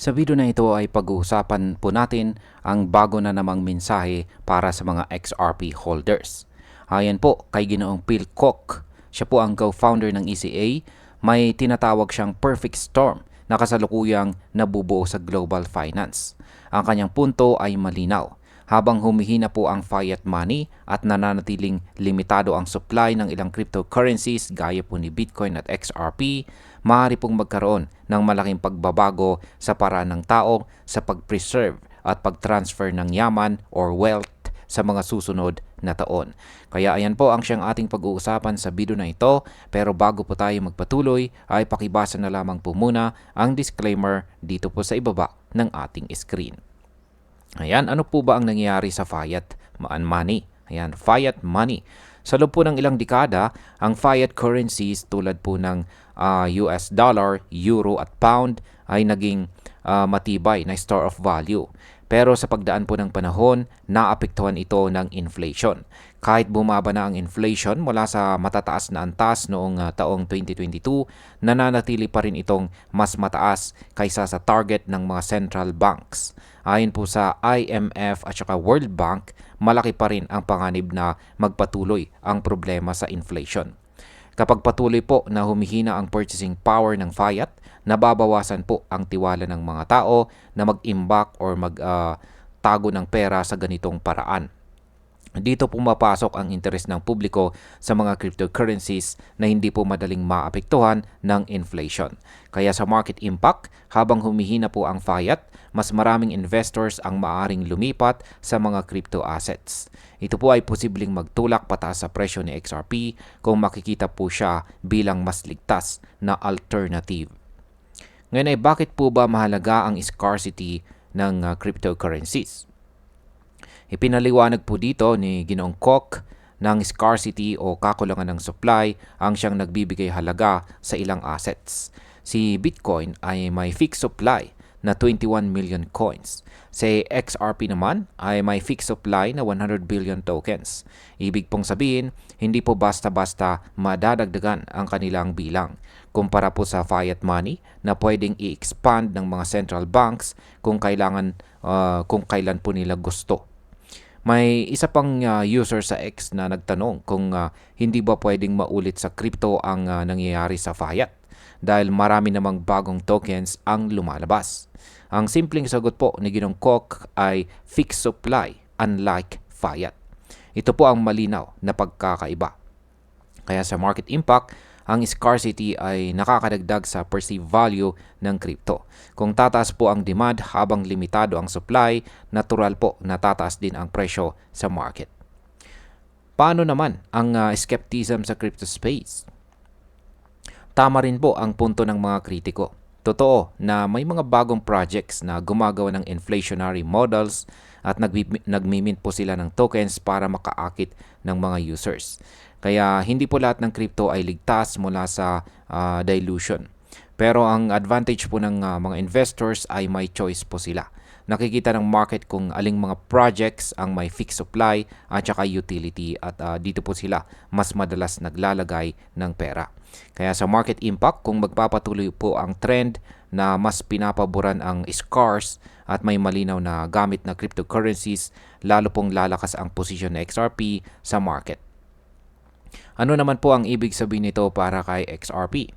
Sa video na ito ay pag-uusapan po natin ang bago na namang mensahe para sa mga XRP holders. Ayan po kay Ginoong Phil Koch. Siya po ang co-founder ng ECA. May tinatawag siyang perfect storm na kasalukuyang nabubuo sa global finance. Ang kanyang punto ay malinaw. Habang humihina po ang fiat money at nananatiling limitado ang supply ng ilang cryptocurrencies gaya po ni Bitcoin at XRP, maaari pong magkaroon ng malaking pagbabago sa paraan ng tao sa pag-preserve at pag-transfer ng yaman or wealth sa mga susunod na taon. Kaya ayan po ang siyang ating pag-uusapan sa video na ito, pero bago po tayo magpatuloy ay pakibasa na lamang po muna ang disclaimer dito po sa ibaba ng ating screen. Ayan, ano po ba ang nangyayari sa fiat money? Ayan, fiat money. Sa loob po ng ilang dekada, ang fiat currencies tulad po ng US dollar, euro at pound ay naging matibay na store of value. Pero sa pagdaan po ng panahon, naapektuhan ito ng inflation. Kahit bumaba na ang inflation mula sa matataas na antas noong taong 2022, nananatili pa rin itong mas mataas kaysa sa target ng mga central banks. Ayon po sa IMF at saka World Bank, malaki pa rin ang panganib na magpatuloy ang problema sa inflation. Kapag patuloy po na humihina ang purchasing power ng fiat, nababawasan po ang tiwala ng mga tao na mag-imbak or magtago ng pera sa ganitong paraan. Dito pumapasok ang interes ng publiko sa mga cryptocurrencies na hindi po madaling maapektuhan ng inflation. Kaya sa market impact, habang humihina po ang fiat, mas maraming investors ang maaring lumipat sa mga crypto assets. Ito po ay posibleng magtulak pataas sa presyo ni XRP kung makikita po siya bilang mas ligtas na alternative. Ngayon ay bakit po ba mahalaga ang scarcity ng cryptocurrencies? Ipinaliwanag po dito ni Ginoong Koch ng scarcity o kakulangan ng supply ang siyang nagbibigay halaga sa ilang assets. Si Bitcoin ay may fixed supply na 21 million coins. Si XRP naman ay may fixed supply na 100 billion tokens. Ibig pong sabihin, hindi po basta-basta madadagdagan ang kanilang bilang. Kumpara po sa fiat money na pwedeng i-expand ng mga central banks kung kailan po nila gusto. May isa pang user sa X na nagtanong kung hindi ba pwedeng maulit sa crypto ang nangyayari sa fiat dahil marami namang bagong tokens ang lumalabas. Ang simpleng sagot po ni Ginoong Koch ay fixed supply unlike fiat. Ito po ang malinaw na pagkakaiba. Kaya sa market impact, ang scarcity ay nakakadagdag sa perceived value ng crypto. Kung tataas po ang demand habang limitado ang supply, natural po na tataas din ang presyo sa market. Paano naman ang skepticism sa crypto space? Tama rin po ang punto ng mga kritiko. Totoo na may mga bagong projects na gumagawa ng inflationary models at nagmimint po sila ng tokens para makaakit ng mga users. Kaya hindi po lahat ng crypto ay ligtas mula sa dilution. Pero ang advantage po ng mga investors ay may choice po sila. Nakikita ng market kung aling mga projects ang may fixed supply at saka utility at dito po sila mas madalas naglalagay ng pera. Kaya sa market impact, kung magpapatuloy po ang trend na mas pinapaboran ang scarce at may malinaw na gamit na cryptocurrencies, lalo pong lalakas ang posisyon ng XRP sa market. Ano naman po ang ibig sabihin nito para kay XRP?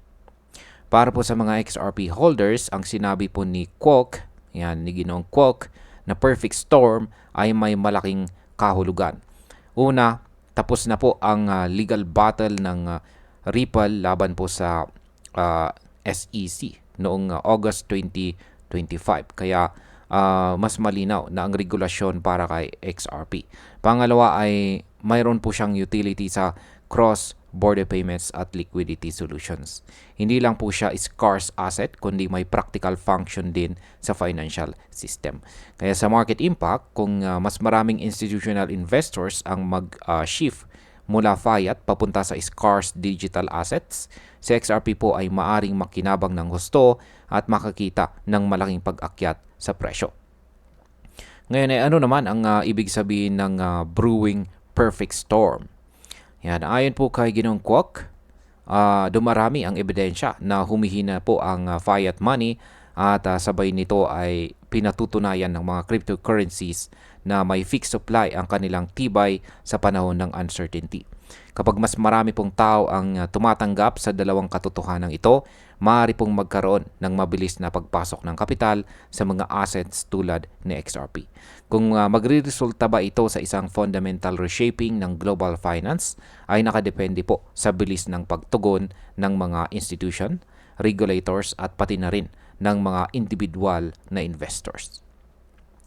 Para po sa mga XRP holders, ang sinabi po ni Koch, ni Ginoong Koch, na perfect storm ay may malaking kahulugan. Una, tapos na po ang legal battle ng Ripple laban po sa SEC noong August 2025. Kaya mas malinaw na ang regulasyon para kay XRP. Pangalawa ay mayroon po siyang utility sa cross-border payments at liquidity solutions. Hindi lang po siya scarce asset, kundi may practical function din sa financial system. Kaya sa market impact, kung mas maraming institutional investors ang mag-shift mula fiat papunta sa scarce digital assets, si XRP po ay maaring makinabang ng husto at makakita ng malaking pag-akyat sa presyo. Ngayon ay ano naman ang ibig sabihin ng brewing perfect storm? Ayon po kay Ginoong Koch, dumarami ang ebidensya na humihina po ang fiat money at sabay nito ay pinatutunayan ng mga cryptocurrencies na may fixed supply ang kanilang tibay sa panahon ng uncertainty. Kapag mas marami pong tao ang tumatanggap sa dalawang katotohanan ito, maaari pong magkaroon ng mabilis na pagpasok ng kapital sa mga assets tulad ni XRP. Kung magre-resulta ba ito sa isang fundamental reshaping ng global finance, ay nakadepende po sa bilis ng pagtugon ng mga institution, regulators at pati na rin ng mga individual na investors.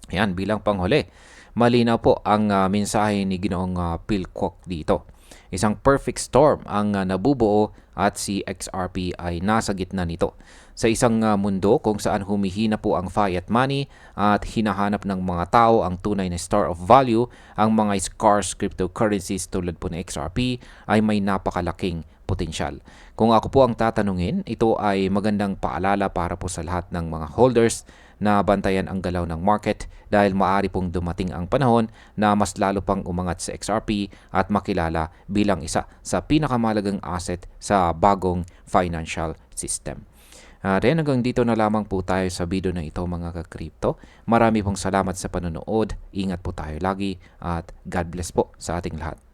Yan, bilang panghuli, malinaw po ang mensahe ni Ginoong Phil Kwok dito. Isang perfect storm ang nabubuo at si XRP ay nasa gitna nito. Sa isang mundo kung saan humihina po ang fiat money at hinahanap ng mga tao ang tunay na store of value, ang mga scarce cryptocurrencies tulad po ng XRP ay may napakalaking potensyal. Kung ako po ang tatanungin, ito ay magandang paalala para po sa lahat ng mga holders na bantayan ang galaw ng market dahil maaari pong dumating ang panahon na mas lalo pang umangat sa XRP at makilala bilang isa sa pinakamahalagang asset sa bagong financial system. Then hanggang dito na lamang po tayo sa video na ito mga ka-crypto. Marami pong salamat sa panonood. Ingat po tayo lagi at God bless po sa ating lahat.